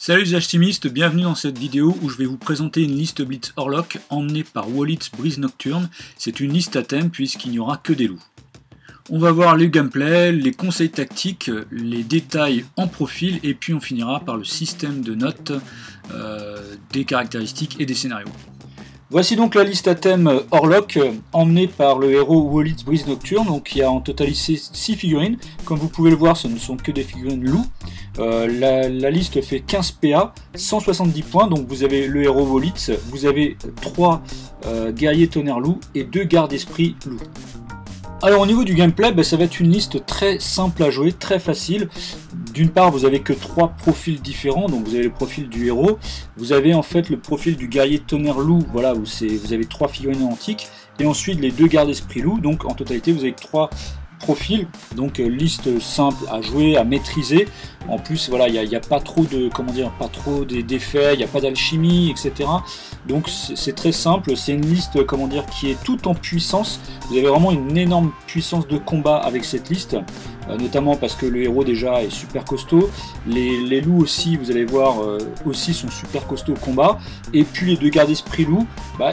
Salut les alchimistes, bienvenue dans cette vidéo où je vais vous présenter une liste Blitz Orlok emmenée par Wallit's Breeze Nocturne. C'est une liste à thème puisqu'il n'y aura que des loups. On va voir les gameplays, les conseils tactiques, les détails en profil et puis on finira par le système de notes, des caractéristiques et des scénarios. Voici donc la liste à thème Orlok emmenée par le héros Wallit's Breeze Nocturne. Donc il y a en totalité 6 figurines. Comme vous pouvez le voir, ce ne sont que des figurines loups. La liste fait 15 PA, 170 points. Donc vous avez le héros Wallit's, vous avez 3 guerriers tonnerre loup et 2 gardes esprit loup. Alors au niveau du gameplay, ça va être une liste très simple à jouer, très facile. D'une part, vous avez que 3 profils différents, donc vous avez le profil du héros, vous avez en fait le profil du guerrier tonnerre loup, voilà, où vous avez 3 figurines antiques, et ensuite les 2 gardes esprit loup, donc en totalité vous avez 3 profils, donc liste simple à jouer, à maîtriser. En plus, voilà, il n'y a pas trop de, pas trop d'effets, il n'y a pas d'alchimie, etc. Donc c'est très simple, c'est une liste, qui est toute en puissance. Vous avez vraiment une énorme puissance de combat avec cette liste, notamment parce que le héros déjà est super costaud. Les loups aussi, vous allez voir, aussi sont super costauds au combat. Et puis les 2 gardes esprit loups,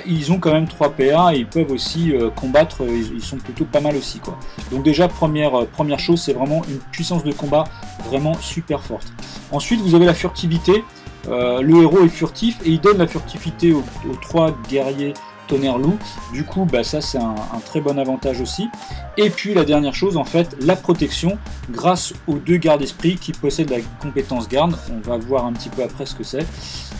ils ont quand même 3 PA et ils peuvent aussi combattre, ils sont plutôt pas mal aussi, quoi. Donc déjà, première chose, c'est vraiment une puissance de combat vraiment super forte. Ensuite, vous avez la furtivité. Le héros est furtif et il donne la furtivité aux 3 guerriers tonnerre loup. Du coup, ça c'est un très bon avantage aussi. Et puis la dernière chose, en fait, la protection grâce aux 2 gardes esprit qui possèdent la compétence garde. On va voir un petit peu après ce que c'est.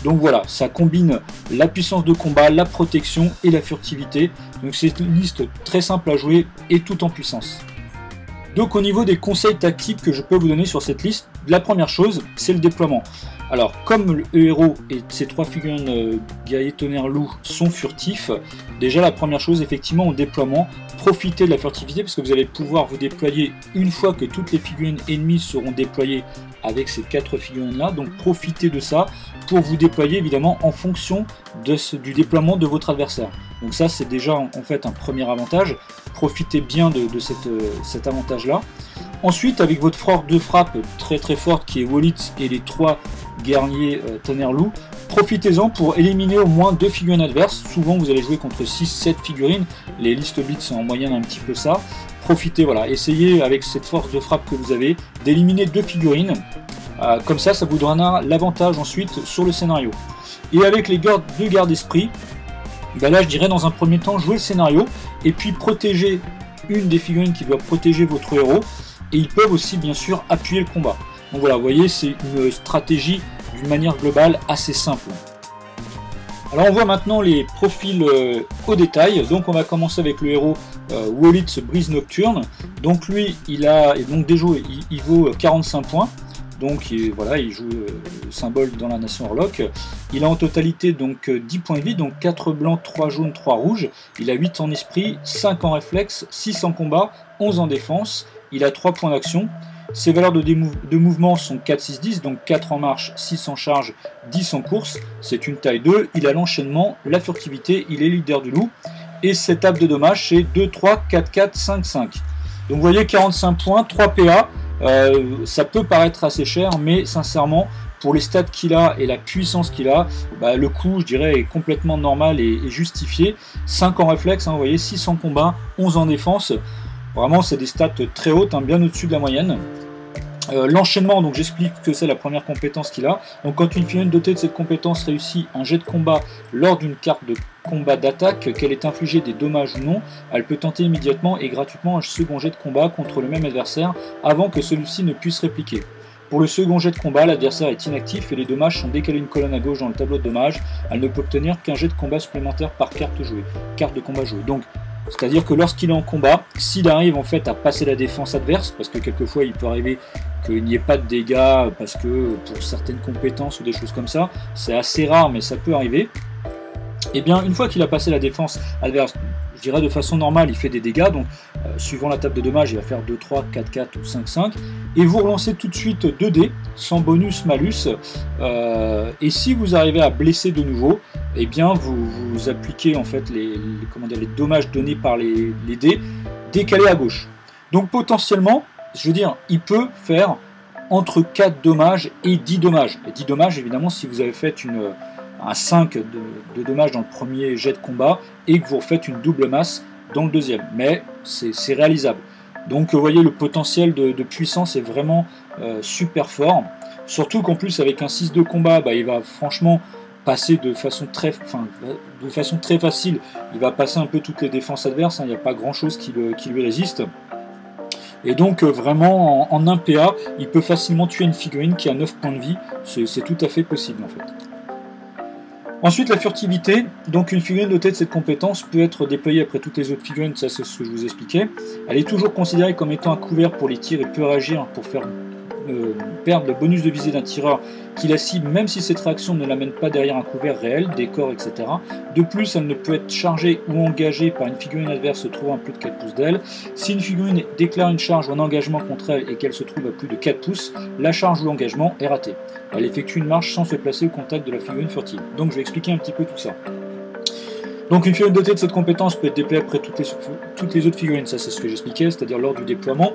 Donc voilà, ça combine la puissance de combat, la protection et la furtivité. Donc c'est une liste très simple à jouer et tout en puissance. Donc au niveau des conseils tactiques que je peux vous donner sur cette liste, la première chose, c'est le déploiement. Alors comme le héros et ses 3 figurines guerrier tonnerre loup sont furtifs, déjà la première chose, effectivement, au déploiement, profitez de la furtivité parce que vous allez pouvoir vous déployer une fois que toutes les figurines ennemies seront déployées avec ces 4 figurines là. Donc profitez de ça pour vous déployer évidemment en fonction du déploiement de votre adversaire. Donc ça c'est déjà en fait un premier avantage. Profitez bien de cet avantage là. Ensuite, avec votre force de frappe très très forte qui est Wallit's et les 3 guerriers tonnerre loup, profitez-en pour éliminer au moins 2 figurines adverses. Souvent vous allez jouer contre 6-7 figurines, les listes Blitz sont en moyenne un petit peu ça. Profitez, voilà, essayez avec cette force de frappe que vous avez d'éliminer 2 figurines. Comme ça, ça vous donnera l'avantage ensuite sur le scénario. Et avec les 2 gardes esprit, là je dirais dans un premier temps jouer le scénario et puis protéger une des figurines qui doit protéger votre héros. Et ils peuvent aussi bien sûr appuyer le combat. Donc voilà, vous voyez, c'est une stratégie d'une manière globale assez simple. Alors on voit maintenant les profils au détail. Donc on va commencer avec le héros Wallit's Breeze Nocturne. Donc lui, il vaut 45 points. Donc voilà, il joue le symbole dans la nation Orlok. Il a en totalité donc 10 points de vie, donc 4 blancs, 3 jaunes, 3 rouges. Il a 8 en esprit, 5 en réflexe, 6 en combat, 11 en défense. Il a 3 points d'action. Ses valeurs de mouvement sont 4, 6, 10, donc 4 en marche, 6 en charge, 10 en course. C'est une taille 2. Il a l'enchaînement, la furtivité, il est leader du loup. Et ses tables de dommages, c'est 2, 3, 4, 4, 5, 5. Donc vous voyez, 45 points, 3 PA. Ça peut paraître assez cher, mais sincèrement, pour les stats qu'il a et la puissance qu'il a, le coût, je dirais, est complètement normal et justifié. 5 en réflexe, vous voyez, 6 en combat, 11 en défense. Vraiment, c'est des stats très hautes, bien au-dessus de la moyenne. L'enchaînement, donc j'explique que c'est la première compétence qu'il a. Donc quand une figurine dotée de cette compétence réussit un jet de combat lors d'une carte de combat d'attaque, qu'elle ait infligé des dommages ou non, elle peut tenter immédiatement et gratuitement un second jet de combat contre le même adversaire avant que celui-ci ne puisse répliquer. Pour le second jet de combat, l'adversaire est inactif et les dommages sont décalés une colonne à gauche dans le tableau de dommages. Elle ne peut obtenir qu'un jet de combat supplémentaire par carte de combat jouée. Donc c'est-à-dire que lorsqu'il est en combat, s'il arrive en fait à passer la défense adverse, parce que quelquefois il peut arriver qu'il n'y ait pas de dégâts, parce que pour certaines compétences ou des choses comme ça, c'est assez rare mais ça peut arriver, et bien une fois qu'il a passé la défense adverse, je dirais de façon normale, il fait des dégâts, donc suivant la table de dommages, il va faire 2, 3, 4, 4 ou 5, 5, et vous relancez tout de suite 2 dés, sans bonus, malus, et si vous arrivez à blesser de nouveau, et bien vous appliquez en fait les dommages donnés par les dés décalés à gauche. Donc potentiellement, je veux dire, il peut faire entre 4 dommages et 10 dommages. Et 10 dommages, évidemment, si vous avez fait un 5 de dommages dans le premier jet de combat et que vous refaites une double masse dans le deuxième. Mais c'est réalisable. Donc vous voyez, le potentiel de puissance est vraiment super fort. Surtout qu'en plus, avec un 6 de combat, il va franchement passer de façon très facile. Il va passer un peu toutes les défenses adverses. Il n'y a pas grand chose qui lui résiste. Et donc vraiment en 1 PA, il peut facilement tuer une figurine qui a 9 points de vie. C'est tout à fait possible en fait. Ensuite, la furtivité. Donc une figurine dotée de cette compétence peut être déployée après toutes les autres figurines, ça c'est ce que je vous expliquais. Elle est toujours considérée comme étant un couvert pour les tirs et peut réagir pour faire perdre le bonus de visée d'un tireur qui la cible, même si cette réaction ne l'amène pas derrière un couvert réel, décor, etc. De plus, elle ne peut être chargée ou engagée par une figurine adverse se trouvant à plus de 4 pouces d'elle. Si une figurine déclare une charge ou un engagement contre elle et qu'elle se trouve à plus de 4 pouces, la charge ou l'engagement est raté. Elle effectue une marche sans se placer au contact de la figurine furtive. Donc je vais expliquer un petit peu tout ça. Donc une figurine dotée de cette compétence peut être déployée après toutes les autres figurines, ça c'est ce que j'expliquais, c'est-à-dire lors du déploiement,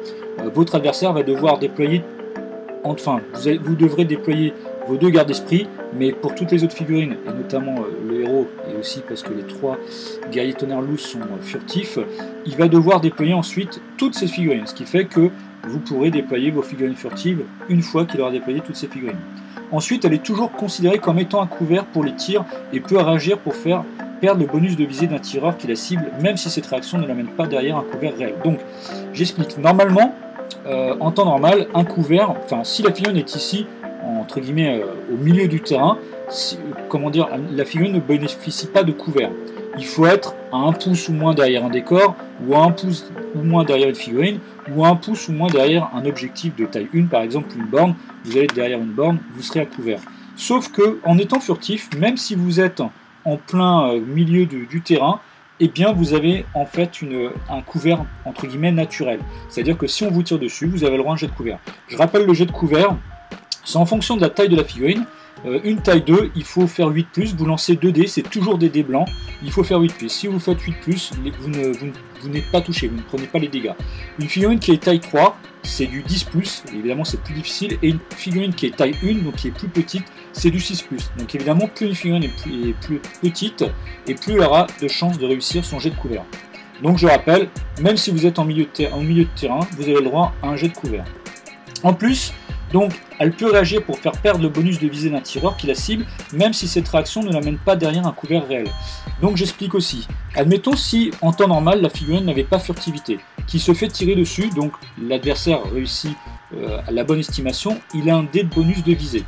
votre adversaire va devoir déployer, vous devrez déployer vos 2 gardes d'esprit, mais pour toutes les autres figurines, et notamment le héros, et aussi parce que les 3 guerriers tonnerre loup sont furtifs, il va devoir déployer ensuite toutes ces figurines, ce qui fait que vous pourrez déployer vos figurines furtives une fois qu'il aura déployé toutes ces figurines. Ensuite, elle est toujours considérée comme étant un couvert pour les tirs et peut réagir pour faire perdre le bonus de visée d'un tireur qui la cible, même si cette réaction ne l'amène pas derrière un couvert réel. Donc, j'explique. Normalement, en temps normal, un couvert, si la figurine est ici, entre guillemets, au milieu du terrain, la figurine ne bénéficie pas de couvert. Il faut être à 1 pouce ou moins derrière un décor, ou à 1 pouce ou moins derrière une figurine, ou à 1 pouce ou moins derrière un objectif de taille 1, par exemple une borne. Vous allez être derrière une borne, vous serez à couvert. Sauf que, en étant furtif, même si vous êtes en plein milieu du terrain, eh bien vous avez en fait un couvert entre guillemets naturel. C'est-à-dire que si on vous tire dessus, vous avez le droit à un jet de couvert. Je rappelle le jet de couvert, c'est en fonction de la taille de la figurine. Une taille 2, il faut faire 8+, vous lancez 2 dés, c'est toujours des dés blancs, il faut faire 8+. Si vous faites 8+, vous n'êtes pas touché, vous ne prenez pas les dégâts. Une figurine qui est taille 3, c'est du 10+, évidemment c'est plus difficile, et une figurine qui est taille 1, donc qui est plus petite, c'est du 6+. Donc évidemment, plus une figurine est plus petite, et plus elle aura de chances de réussir son jet de couvert. Donc je rappelle, même si vous êtes en milieu de terrain, vous avez le droit à un jet de couvert. En plus, donc, elle peut réagir pour faire perdre le bonus de visée d'un tireur qui la cible, même si cette réaction ne l'amène pas derrière un couvert réel. Donc j'explique aussi. Admettons si, en temps normal, la figurine n'avait pas furtivité, qui se fait tirer dessus, donc l'adversaire réussit à la bonne estimation, il a un dé de bonus de visée.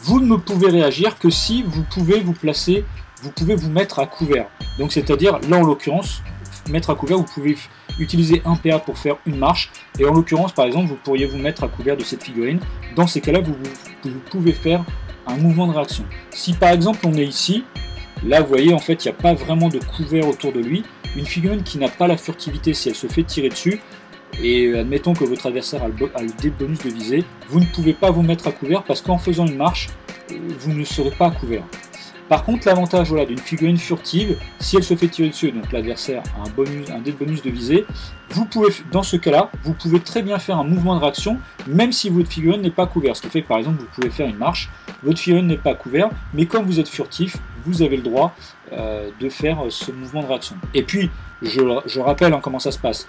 Vous ne pouvez réagir que si vous pouvez vous placer, vous pouvez vous mettre à couvert. Donc c'est-à-dire, là en l'occurrence, mettre à couvert, vous pouvez utiliser un PA pour faire une marche, et en l'occurrence par exemple vous pourriez vous mettre à couvert de cette figurine. Dans ces cas là vous pouvez faire un mouvement de réaction. Si par exemple on est ici, là vous voyez en fait il n'y a pas vraiment de couvert autour de lui, une figurine qui n'a pas la furtivité, si elle se fait tirer dessus, et admettons que votre adversaire a le dé bonus de visée, vous ne pouvez pas vous mettre à couvert parce qu'en faisant une marche, vous ne serez pas à couvert. Par contre, l'avantage d'une figurine furtive, si elle se fait tirer dessus, donc l'adversaire a un dé de bonus de visée, vous pouvez, dans ce cas-là, vous pouvez très bien faire un mouvement de réaction, même si votre figurine n'est pas couverte. Ce qui fait que par exemple, vous pouvez faire une marche, votre figurine n'est pas couverte, mais comme vous êtes furtif, vous avez le droit de faire ce mouvement de réaction. Et puis, je rappelle comment ça se passe.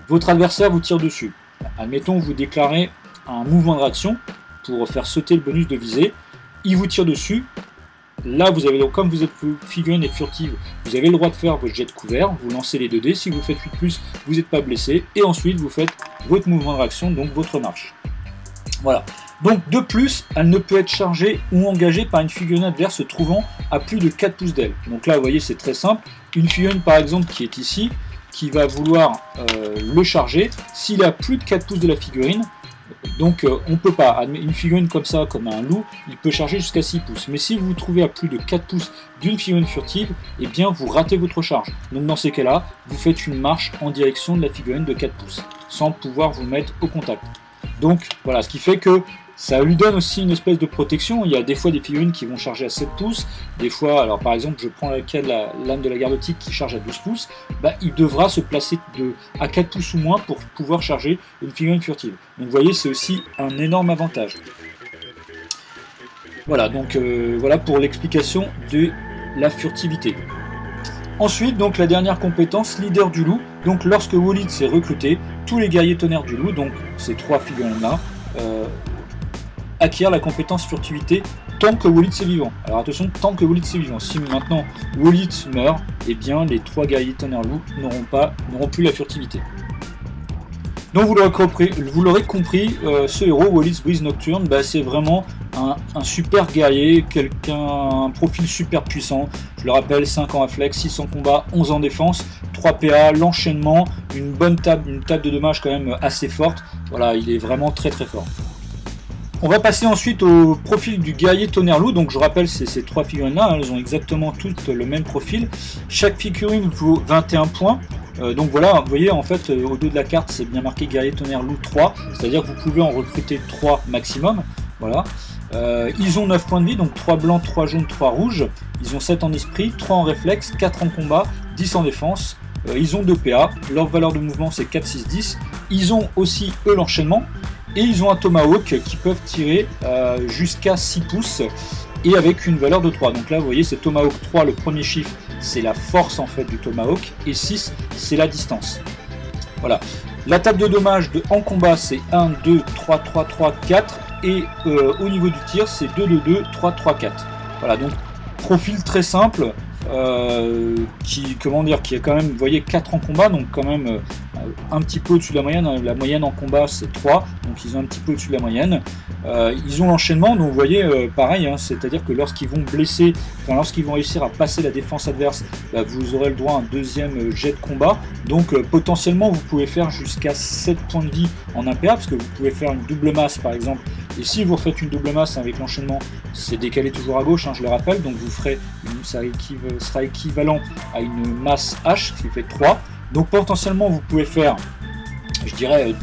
Votre adversaire vous tire dessus. Admettons, vous déclarez un mouvement de réaction pour faire sauter le bonus de visée. Il vous tire dessus. Là, vous avez, comme vous êtes figurine et furtive, vous avez le droit de faire votre jet de couvert, vous lancez les 2 dés, si vous faites 8+, vous n'êtes pas blessé, et ensuite vous faites votre mouvement de réaction, donc votre marche. Voilà. Donc de plus, elle ne peut être chargée ou engagée par une figurine adverse se trouvant à plus de 4 pouces d'elle. Donc là, vous voyez, c'est très simple. Une figurine, par exemple, qui est ici, qui va vouloir le charger, s'il est à plus de 4 pouces de la figurine, donc on ne peut pas, une figurine comme ça, comme un loup, il peut charger jusqu'à 6 pouces. Mais si vous vous trouvez à plus de 4 pouces d'une figurine furtive, eh bien vous ratez votre charge. Donc dans ces cas-là, vous faites une marche en direction de la figurine de 4 pouces, sans pouvoir vous mettre au contact. Donc voilà, ce qui fait que Ça lui donne aussi une espèce de protection. Il y a des fois des figurines qui vont charger à 7 pouces, des fois, alors par exemple je prends le cas de la lame de la garde optique qui charge à 12 pouces, bah, il devra se placer à 4 pouces ou moins pour pouvoir charger une figurine furtive. Donc vous voyez, c'est aussi un énorme avantage. Voilà, donc voilà pour l'explication de la furtivité. Ensuite, donc la dernière compétence, leader du loup. Donc lorsque Wolitz est recruté, tous les guerriers tonnerres du loup, donc ces 3 figurines-là, acquièrent la compétence furtivité tant que Wolitz est vivant. Alors attention, tant que Wolitz est vivant. Si maintenant Wolitz meurt, eh bien les 3 guerriers tonnerres loup n'auront plus la furtivité. Donc vous l'aurez compris, ce héros, Wolitz Brise Nocturne, bah, c'est vraiment un super guerrier, un profil super puissant. Je le rappelle, 5 en réflexe, 6 en combat, 11 en défense, 3 PA, l'enchaînement, une table de dommages quand même assez forte. Voilà, il est vraiment très très fort. On va passer ensuite au profil du guerrier tonnerre loup. Donc je rappelle, c'est ces 3 figurines là, elles ont exactement toutes le même profil. Chaque figurine vaut 21 points. Donc voilà, vous voyez en fait au dos de la carte c'est bien marqué guerrier tonnerre loup 3, c'est-à-dire que vous pouvez en recruter 3 maximum. Voilà. Ils ont 9 points de vie, donc 3 blancs, 3 jaunes, 3 rouges. Ils ont 7 en esprit, 3 en réflexe, 4 en combat, 10 en défense. Ils ont 2 PA, leur valeur de mouvement c'est 4, 6, 10. Ils ont aussi eux l'enchaînement. Et ils ont un tomahawk qui peuvent tirer jusqu'à 6 pouces et avec une valeur de 3. Donc là vous voyez c'est tomahawk 3, le premier chiffre c'est la force en fait du tomahawk et 6 c'est la distance. Voilà. La table de dommages en combat c'est 1, 2, 3, 3, 3, 4 et au niveau du tir c'est 2, 2, 2, 3, 3, 4. Voilà, donc profil très simple qui a quand même, vous voyez, 4 en combat, donc quand même un petit peu au-dessus de la moyenne. La moyenne en combat c'est 3, donc ils ont un petit peu au-dessus de la moyenne. Ils ont l'enchaînement, donc vous voyez, pareil, hein, c'est-à-dire que lorsqu'ils vont blesser, enfin lorsqu'ils vont réussir à passer la défense adverse, bah, vous aurez le droit à un deuxième jet de combat. Donc potentiellement vous pouvez faire jusqu'à 7 points de vie en 1 PA, parce que vous pouvez faire une double masse par exemple. Et si vous refaites une double masse avec l'enchaînement, c'est décalé toujours à gauche, hein, je le rappelle, donc vous ferez, ça sera équivalent à une masse H, ce qui fait 3. Donc potentiellement vous pouvez faire, je dirais,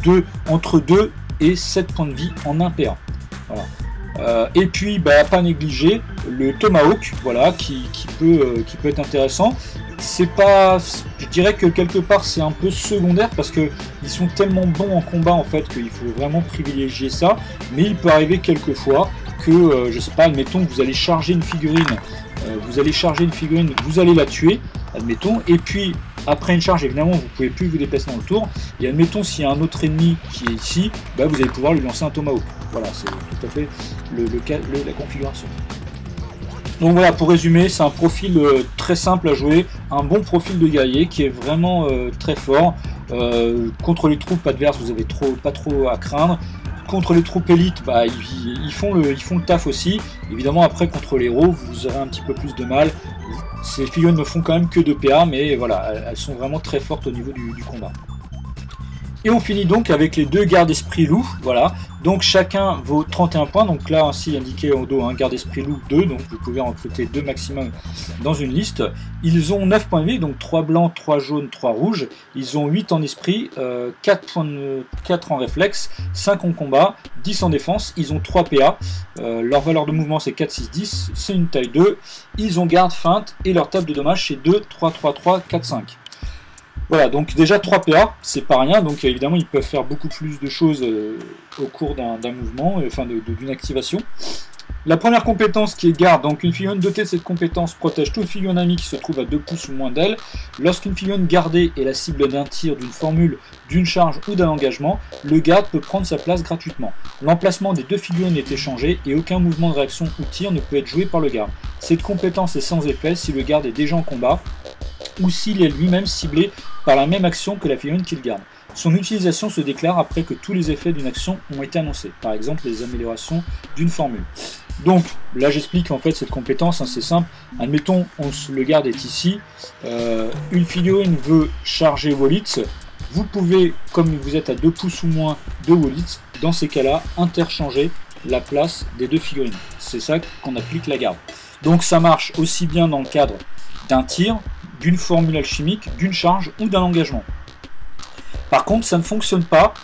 entre 2 et 7 points de vie en 1 PA. Voilà. Et puis bah, pas négliger le tomahawk, voilà, qui peut être intéressant. C'est pas, je dirais que quelque part c'est un peu secondaire parce que ils sont tellement bons en combat en fait qu'il faut vraiment privilégier ça. Mais il peut arriver quelquefois que, je sais pas, admettons que vous allez charger une figurine, vous allez la tuer, admettons, et puis après une charge évidemment vous pouvez plus vous déplacer dans le tour, et admettons s'il y a un autre ennemi qui est ici, bah, vous allez pouvoir lui lancer un tomahawk. Voilà, c'est tout à fait la configuration. Donc voilà, pour résumer, c'est un profil très simple à jouer, un bon profil de guerrier qui est vraiment très fort. Contre les troupes adverses, vous avez pas trop à craindre. Contre les troupes élites, bah, ils font le taf aussi. Évidemment, après, contre les héros, vous aurez un petit peu plus de mal. Ces figurines ne font quand même que 2 PA, mais voilà, elles sont vraiment très fortes au niveau du combat. Et on finit donc avec les 2 gardes esprit loup, voilà, donc chacun vaut 31 points, donc là ainsi indiqué en dos, un garde esprit loup 2, donc vous pouvez en recruter 2 maximum dans une liste. Ils ont 9 points de vie, donc 3 blancs, 3 jaunes, 3 rouges, ils ont 8 en esprit, 4 en réflexe, 5 en combat, 10 en défense, ils ont 3 PA, leur valeur de mouvement c'est 4, 6, 10, c'est une taille 2, ils ont garde, feinte, et leur table de dommages c'est 2, 3, 3, 3, 4, 5. Voilà, donc déjà 3 PA, c'est pas rien, donc évidemment ils peuvent faire beaucoup plus de choses au cours d'un mouvement, enfin d'une activation. La première compétence qui est garde, donc une figurine dotée de cette compétence protège toute figurine ennemie qui se trouve à 2 pouces ou moins d'elle. Lorsqu'une figurine gardée est la cible d'un tir, d'une formule, d'une charge ou d'un engagement, le garde peut prendre sa place gratuitement. L'emplacement des 2 figurines est échangé et aucun mouvement de réaction ou tir ne peut être joué par le garde. Cette compétence est sans effet si le garde est déjà en combat ou s'il est lui-même ciblé par la même action que la figurine qu'il garde. Son utilisation se déclare après que tous les effets d'une action ont été annoncés, par exemple les améliorations d'une formule. Donc là j'explique en fait cette compétence, hein, c'est simple. Admettons le garde est ici, une figurine veut charger Wolitz, vous pouvez, comme vous êtes à 2 pouces ou moins de Wolitz, dans ces cas-là interchanger la place des 2 figurines. C'est ça qu'on applique la garde. Donc ça marche aussi bien dans le cadre d'un tir, d'une formule alchimique, d'une charge ou d'un engagement. Par contre, ça ne fonctionne pas.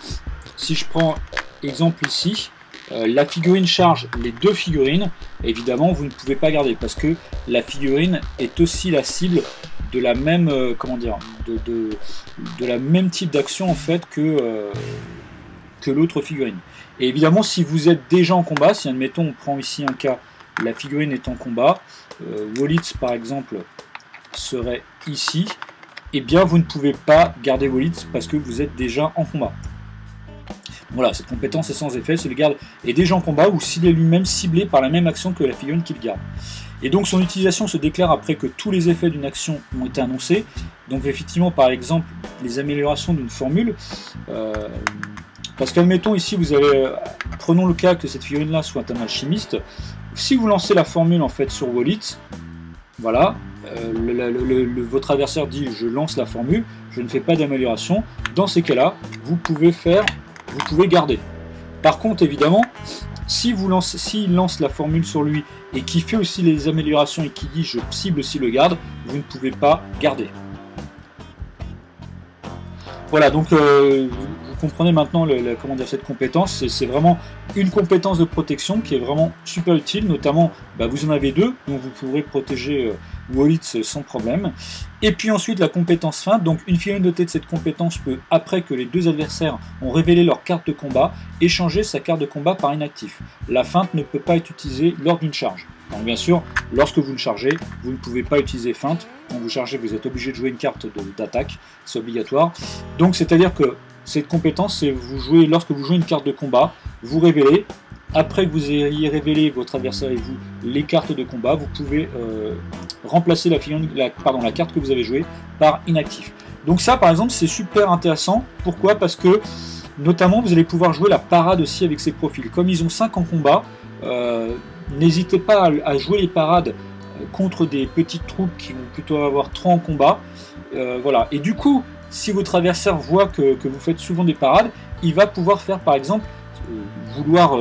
Si je prends exemple ici, la figurine charge les deux figurines, évidemment vous ne pouvez pas garder parce que la figurine est aussi la cible de la même comment dire, de la même type d'action en fait que l'autre figurine. Et évidemment si vous êtes déjà en combat, si admettons on prend ici un cas, la figurine est en combat, Wallitz par exemple serait ici, et bien vous ne pouvez pas garder Wallitz parce que vous êtes déjà en combat. Voilà, cette compétence est sans effet, si le garde est déjà en combat ou s'il est lui-même ciblé par la même action que la figurine qu'il garde. Et donc son utilisation se déclare après que tous les effets d'une action ont été annoncés. Donc effectivement par exemple les améliorations d'une formule, parce qu'admettons ici vous avez, prenons le cas que cette figurine là soit un alchimiste, si vous lancez la formule en fait sur Wallitz, voilà, votre adversaire dit je lance la formule, je ne fais pas d'amélioration, dans ces cas là vous pouvez garder. Par contre évidemment s'il lance la formule sur lui et qui fait aussi les améliorations et qui dit je cible aussi le garde, vous ne pouvez pas garder. Voilà, donc vous comprenez maintenant comment dire, cette compétence, c'est vraiment une compétence de protection qui est vraiment super utile, notamment vous en avez deux, donc vous pourrez protéger Wallitz sans problème. Et puis ensuite la compétence feinte, donc une figurine dotée de cette compétence peut, après que les deux adversaires ont révélé leur carte de combat, échanger sa carte de combat par inactif. La feinte ne peut pas être utilisée lors d'une charge. Donc bien sûr, lorsque vous ne chargez, vous ne pouvez pas utiliser feinte. Quand vous chargez, vous êtes obligé de jouer une carte d'attaque, c'est obligatoire. Donc c'est-à-dire que cette compétence, c'est lorsque vous jouez une carte de combat, vous révélez. Après que vous ayez révélé votre adversaire et vous les cartes de combat, vous pouvez remplacer la carte que vous avez jouée par inactif. Donc ça par exemple c'est super intéressant. Pourquoi? Parce que notamment vous allez pouvoir jouer la parade aussi avec ces profils. Comme ils ont 5 en combat, n'hésitez pas à jouer les parades contre des petites troupes qui vont plutôt avoir 3 en combat. Voilà. Et du coup, si votre adversaire voit que vous faites souvent des parades, il va pouvoir faire par exemple vouloir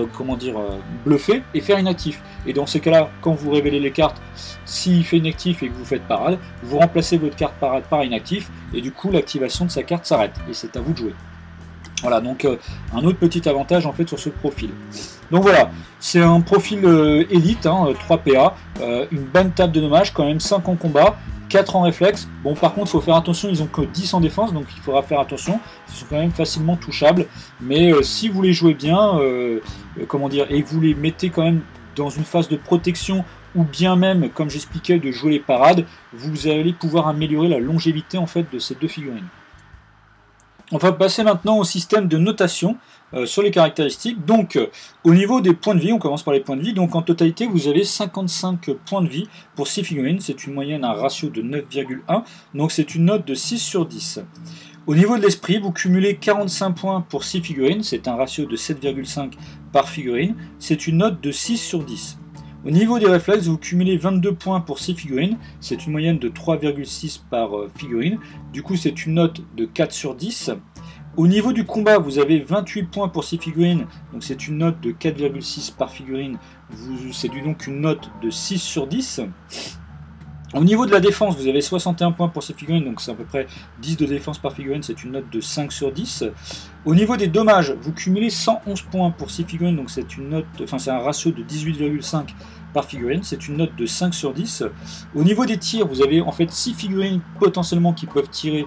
bluffer et faire inactif. Et dans ces cas-là, quand vous révélez les cartes, s'il fait inactif et que vous faites parade, vous remplacez votre carte parade par inactif et du coup l'activation de sa carte s'arrête et c'est à vous de jouer. Voilà, donc un autre petit avantage en fait sur ce profil. Donc voilà, c'est un profil élite, 3 PA, une bonne table de dommages, quand même 5 en combat, 4 en réflexe. Bon par contre il faut faire attention, ils ont que 10 en défense, donc il faudra faire attention, ils sont quand même facilement touchables, mais si vous les jouez bien, et que vous les mettez quand même dans une phase de protection, ou bien même, comme j'expliquais, de jouer les parades, vous allez pouvoir améliorer la longévité en fait de ces deux figurines. On va passer maintenant au système de notation sur les caractéristiques. Donc au niveau des points de vie, on commence par les points de vie. Donc en totalité vous avez 55 points de vie pour 6 figurines, c'est une moyenne, un ratio de 9,1, donc c'est une note de 6 sur 10. Au niveau de l'esprit, vous cumulez 45 points pour 6 figurines, c'est un ratio de 7,5 par figurine, c'est une note de 6 sur 10. Au niveau des réflexes, vous cumulez 22 points pour 6 figurines, c'est une moyenne de 3,6 par figurine, du coup c'est une note de 4 sur 10. Au niveau du combat, vous avez 28 points pour 6 figurines, donc c'est une note de 4,6 par figurine, c'est donc une note de 6 sur 10. Au niveau de la défense, vous avez 61 points pour ces figurines, donc c'est à peu près 10 de défense par figurine, c'est une note de 5 sur 10. Au niveau des dommages, vous cumulez 111 points pour 6 figurines, donc c'est un ratio de 18,5 par figurine, c'est une note de 5 sur 10. Au niveau des tirs, vous avez en fait 6 figurines potentiellement qui peuvent tirer,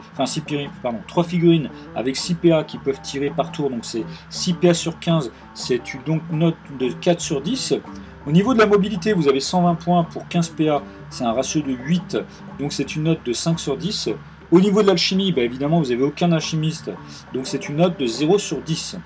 3 figurines avec 6 PA qui peuvent tirer par tour, donc c'est 6 PA sur 15, c'est donc une note de 4 sur 10. Au niveau de la mobilité, vous avez 120 points pour 15 PA, c'est un ratio de 8, donc c'est une note de 5 sur 10. Au niveau de l'alchimie, évidemment, vous n'avez aucun alchimiste, donc c'est une note de 0 sur 10.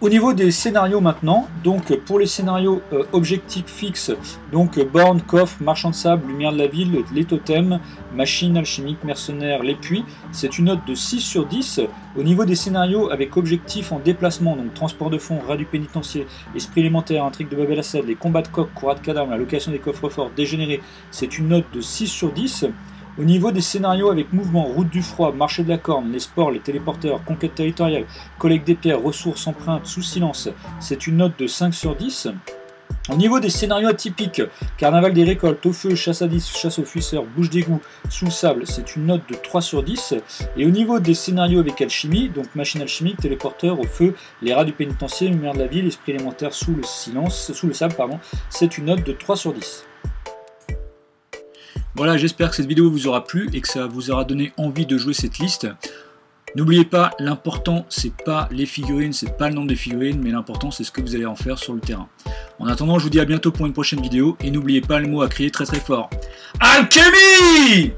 Au niveau des scénarios maintenant, donc pour les scénarios objectifs fixes, donc borne, coffre, marchand de sable, lumière de la ville, les totems, machine, alchimique, mercenaires, les puits, c'est une note de 6 sur 10. Au niveau des scénarios avec objectifs en déplacement, donc transport de fonds, rat du pénitencier, esprit élémentaire, intrigue de Bab el-Assad, les combats de coq, courats de cadavre, la location des coffres forts, dégénérés, c'est une note de 6 sur 10. Au niveau des scénarios avec mouvement, route du froid, marché de la corne, les sports, les téléporteurs, conquête territoriale, collecte des pierres, ressources, empreintes, sous silence, c'est une note de 5 sur 10. Au niveau des scénarios atypiques, carnaval des récoltes, au feu, chasse à 10, chasse aux fuisseurs, bouche d'égout, sous le sable, c'est une note de 3 sur 10. Et au niveau des scénarios avec alchimie, donc machine alchimique, téléporteur, au feu, les rats du pénitencier, lumière de la ville, esprit élémentaire sous le sable, c'est une note de 3 sur 10. Voilà, j'espère que cette vidéo vous aura plu et que ça vous aura donné envie de jouer cette liste. N'oubliez pas, l'important c'est pas les figurines, c'est pas le nombre de figurines, mais l'important c'est ce que vous allez en faire sur le terrain. En attendant, je vous dis à bientôt pour une prochaine vidéo, et n'oubliez pas le mot à crier très très fort. Alchemy!